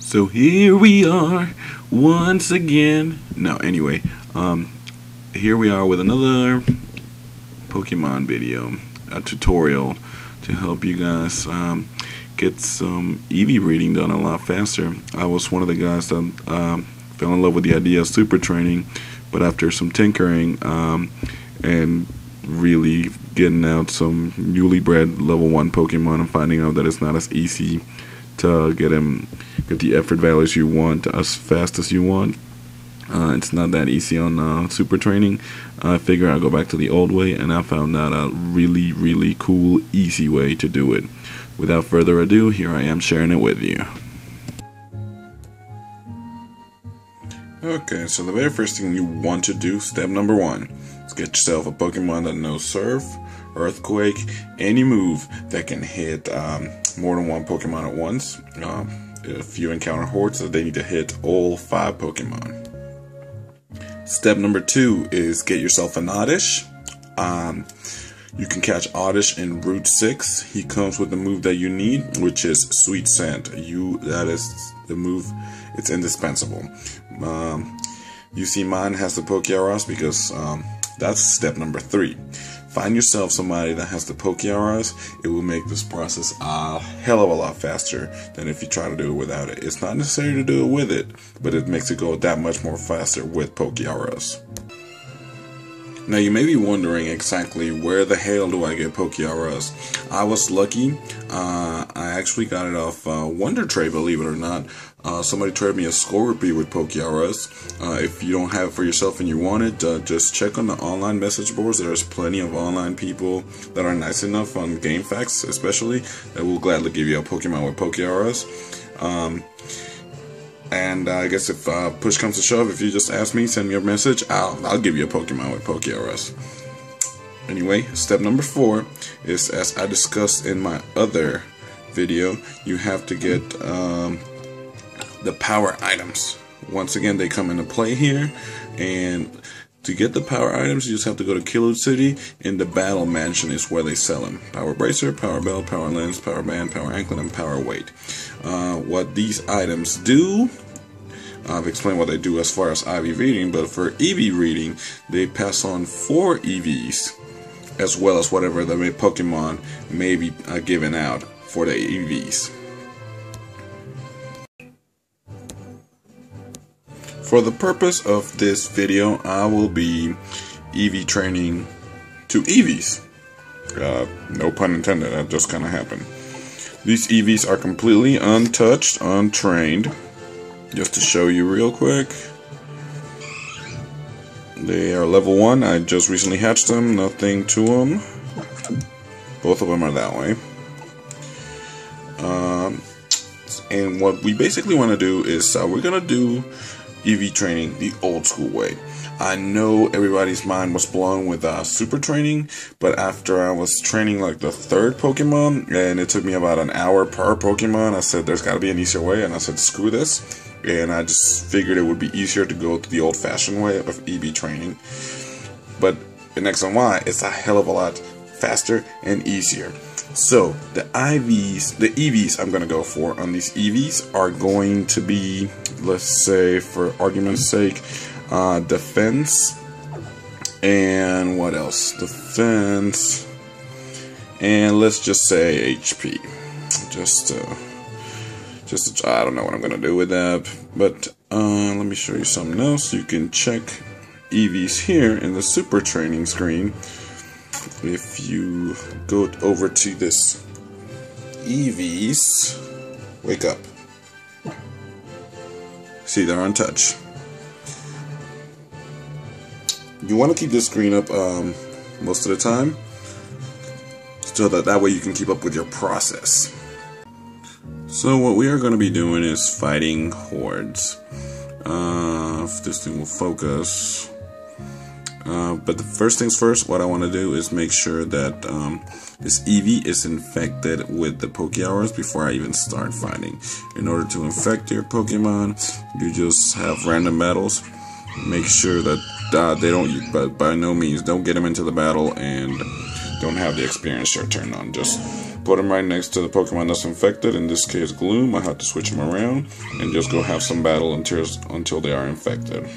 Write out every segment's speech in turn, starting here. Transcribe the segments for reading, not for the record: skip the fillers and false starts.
So here we are once again. No, anyway, here we are with another Pokemon video, a tutorial to help you guys get some EV breeding done a lot faster. I was one of the guys that fell in love with the idea of super training, but after some tinkering and really getting out some newly bred level 1 Pokemon and finding out that it's not as easy to get the effort values you want as fast as you want. It's not that easy on super training. I figured I'll go back to the old way, and I found out a really cool, easy way to do it. Without further ado, here I am sharing it with you. Okay, so the very first thing you want to do, step number 1, is get yourself a Pokemon that knows Surf, Earthquake, any move that can hit more than one Pokemon at once. If you encounter hordes, they need to hit all 5 Pokemon. Step number 2 is get yourself an Oddish. You can catch Oddish in Route 6. He comes with the move that you need, which is Sweet Scent. That is the move. It's indispensable. You see, mine has the Pokéaurus because that's step number 3. Find yourself somebody that has the Pokéaurus. It will make this process a hell of a lot faster than if you try to do it without it. It's not necessary to do it with it, but it makes it go that much more faster with Pokéaurus. Now you may be wondering exactly where the hell do I get Pokéaurus. I was lucky. I actually got it off Wonder Trade, believe it or not. Somebody traded me a Scorpy with Pokéaurus. If you don't have it for yourself and you want it, just check on the online message boards. There's plenty of online people that are nice enough on GameFAQs, especially, that will gladly give you a Pokemon with Pokéaurus. And I guess if push comes to shove, if you just ask me, send me a message, I'll give you a Pokemon with Pokéaurus. Anyway, step number 4 is, as I discussed in my other video, you have to get the power items. Once again, they come into play here, and to get the power items, you just have to go to Geodude City, and the Battle Mansion is where they sell them. Power Bracer, Power Bell, Power Lens, Power Band, Power Anklet, and Power Weight. What these items do, I've explained what they do as far as IV reading, but for EV reading, they pass on 4 EVs, as well as whatever the Pokemon may be given out for the EVs. For the purpose of this video, I will be EV training 2 EVs. No pun intended, that just kind of happened. These EVs are completely untouched, untrained. Just to show you real quick. They are level 1, I just recently hatched them, nothing to them. Both of them are that way. And what we basically want to do is, we're going to do EV training the old school way. I know everybody's mind was blown with super training, but after I was training like the 3rd Pokemon, and it took me about an hour per Pokemon, I said there's got to be an easier way, and I said screw this. And I just figured it would be easier to go to the old-fashioned way of EV training. But in X and Y, it's a hell of a lot faster and easier. So the EVs I'm going to go for on these EVs are going to be, let's say for argument's sake, defense, and what else? Defense, and let's just say HP. I don't know what I'm going to do with that, but let me show you something else. You can check EVs here in the super training screen. If you go over to this EVs, wake up. See, they're untouched. You want to keep this screen up most of the time, so that way you can keep up with your process. So what we are going to be doing is fighting hordes. If this thing will focus. But the first things first, what I want to do is make sure that this EV is infected with the Pokéaurus before I even start fighting. In order to infect your Pokemon, you just have random battles. Make sure that they don't, but by no means, don't get them into the battle and don't have the experience chart turned on. Just put him right next to the Pokemon that's infected. In this case, Gloom. I have to switch him around and just go have some battle until they are infected.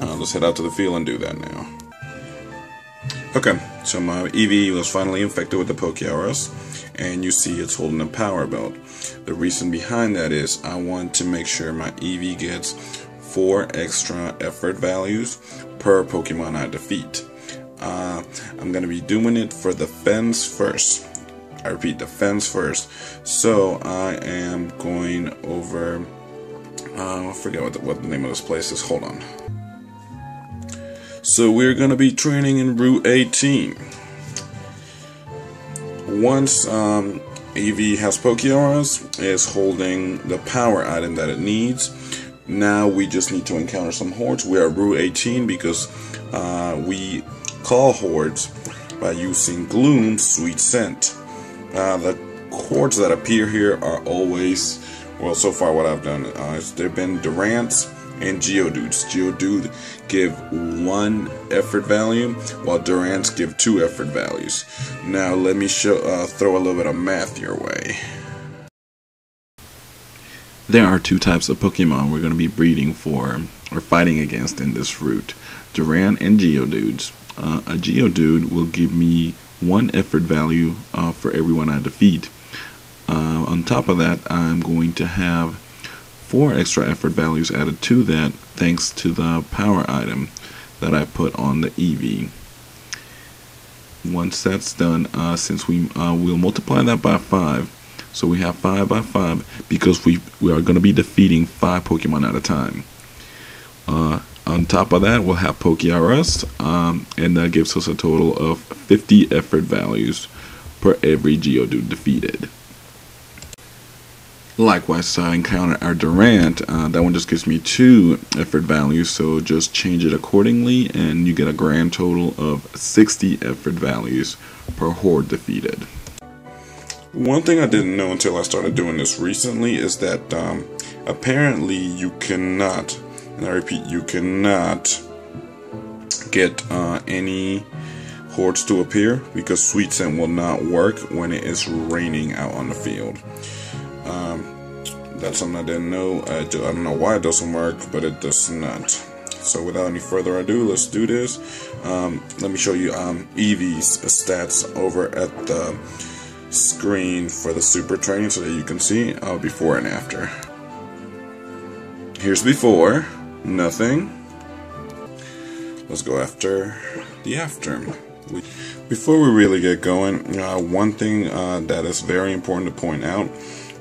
Let's head out to the field and do that now. Okay, so my Eevee was finally infected with the Pokéaurus, and you see it's holding a power belt. The reason behind that is I want to make sure my Eevee gets 4 extra effort values per Pokemon I defeat. I'm going to be doing it for the fence first. I repeat, the fence first. So I am going over, I forget what the name of this place is. Hold on. So we're going to be training in Route 18. Once Eevee has Pokéaurus, is holding the power item that it needs. Now we just need to encounter some hordes. We are Route 18 because we call hordes by using Gloom's sweet scent. The hordes that appear here are always, well, so far what I've done is they've been Durants and Geodudes. Geodude give 1 effort value, while Durants give 2 effort values. Now let me throw a little bit of math your way. There are 2 types of Pokemon we're going to be breeding for, or fighting against in this route. Durant and Geodudes. A Geodude will give me 1 effort value for everyone I defeat. On top of that, I'm going to have 4 extra effort values added to that thanks to the power item that I put on the Eevee. Once that's done, since we'll multiply that by 5, so we have 5 by 5 because we are going to be defeating 5 Pokemon at a time. On top of that, we'll have Pokéaurus, and that gives us a total of 50 effort values per every Geodude defeated. Likewise, I encounter our Durant. That one just gives me 2 effort values, so just change it accordingly, and you get a grand total of 60 effort values per horde defeated. One thing I didn't know until I started doing this recently is that apparently you cannot, and I repeat, you cannot get any hordes to appear because Sweet Scent will not work when it is raining out on the field. That's something I didn't know. I don't know why it doesn't work, but it does not. So without any further ado, let's do this. Let me show you Eevee's stats over at the screen for the super training so that you can see before and after. Here's before, nothing. Let's go after the after. Before we really get going, one thing that is very important to point out,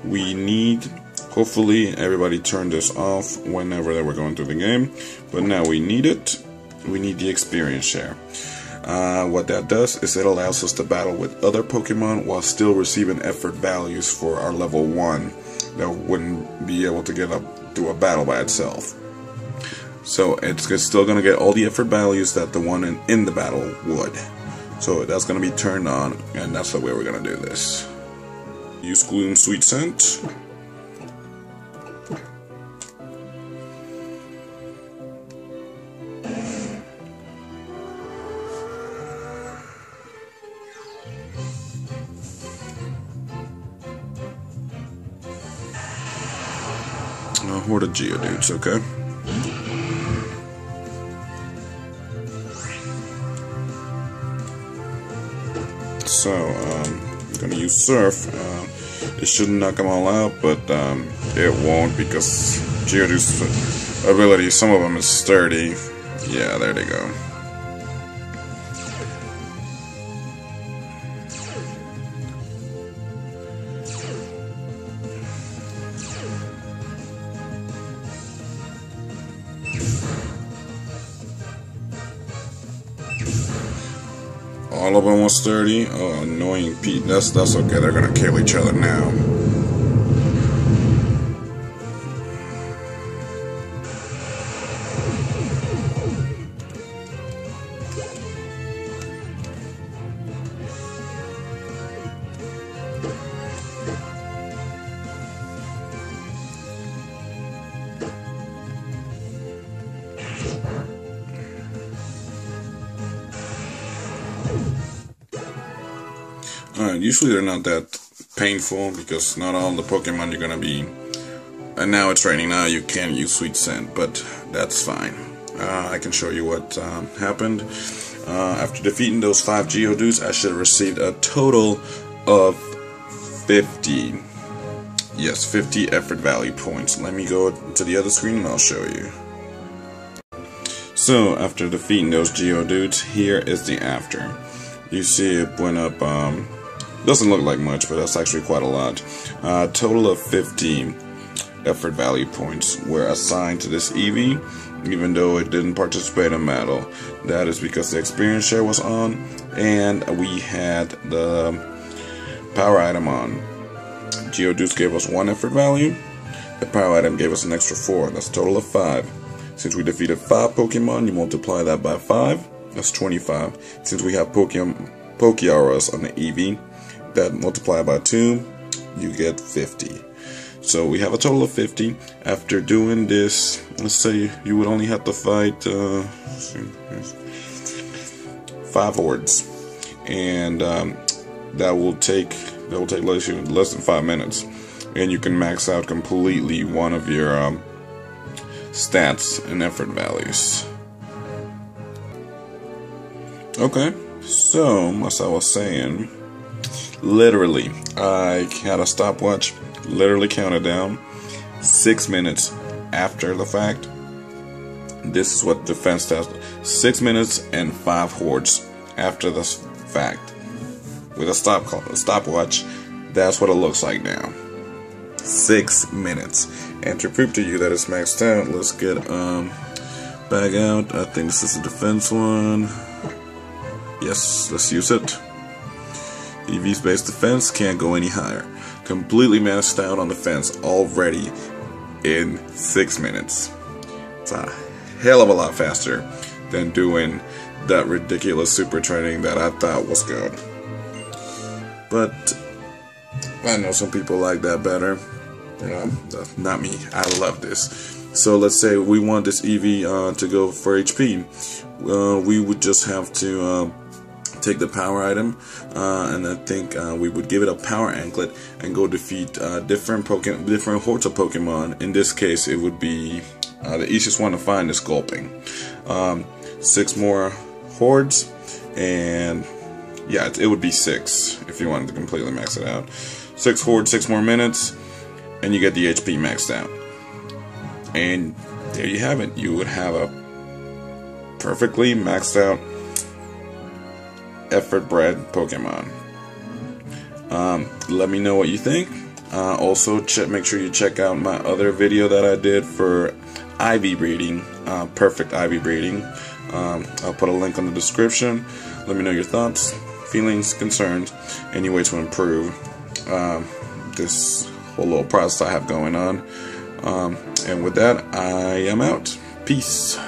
we need, hopefully everybody turned this off whenever they were going through the game, but now we need it. We need the experience share. What that does is it allows us to battle with other Pokemon while still receiving effort values for our level 1 that wouldn't be able to get up to a battle by itself. So it's still going to get all the effort values that the one in the battle would. So that's going to be turned on, and that's the way we're going to do this. Use Gloom Sweet Scent. A horde of Geodudes, okay? So, I'm gonna use Surf. It shouldn't knock them all out, but it won't because Geodude's ability, some of them is sturdy. Yeah, there they go. All of them was sturdy. Oh, annoying Pete. That's okay. They're gonna kill each other now. Alright, usually they're not that painful because not all the Pokemon you're gonna be. And now it's raining. Now you can't use Sweet Scent, but that's fine. I can show you what happened. After defeating those 5 Geodudes, I should have received a total of 50. Yes, 50 effort value points. Let me go to the other screen and I'll show you. So, after defeating those Geodudes, here is the after. You see it went up, doesn't look like much, but that's actually quite a lot. Total of 50 effort value points were assigned to this Eevee, even though it didn't participate in battle. That is because the experience share was on, and we had the power item on. Geodude gave us 1 effort value. The power item gave us an extra 4. That's a total of 5. Since we defeated 5 Pokemon, you multiply that by 5. That's 25. Since we have Pokeauras on the Eevee, that multiplied by 2, you get 50. So we have a total of 50. After doing this, let's say you would only have to fight 5 hordes, and that will take less than 5 minutes, and you can max out completely one of your stats and effort values. Okay, so as I was saying, literally, I had a stopwatch, literally counted down 6 minutes after the fact. This is what defense does. 6 minutes and 5 hordes after the fact. With a stopwatch, that's what it looks like now. 6 minutes. And to prove to you that it's maxed out, let's get back out. I think this is the defense one. Yes, let's use it. Eevee's base defense can't go any higher. Completely maxed out on defense already in 6 minutes. It's a hell of a lot faster than doing that ridiculous super training that I thought was good. But I know some people like that better. You know, not me. I love this. So let's say we want this Eevee to go for HP. We would just have to take the power item, and I think we would give it a power anklet and go defeat different hordes of Pokemon. In this case, it would be the easiest one to find is Gulpin. 6 more hordes, and yeah, it would be 6 if you wanted to completely max it out. 6 hordes, 6 more minutes, and you get the HP maxed out. And there you have it. You would have a perfectly maxed out effort bred Pokemon. Let me know what you think. Also, make sure you check out my other video that I did for IV breeding, perfect IV breeding. I'll put a link on the description. Let me know your thoughts, feelings, concerns, any way to improve this whole little process I have going on. And with that, I am out. Peace.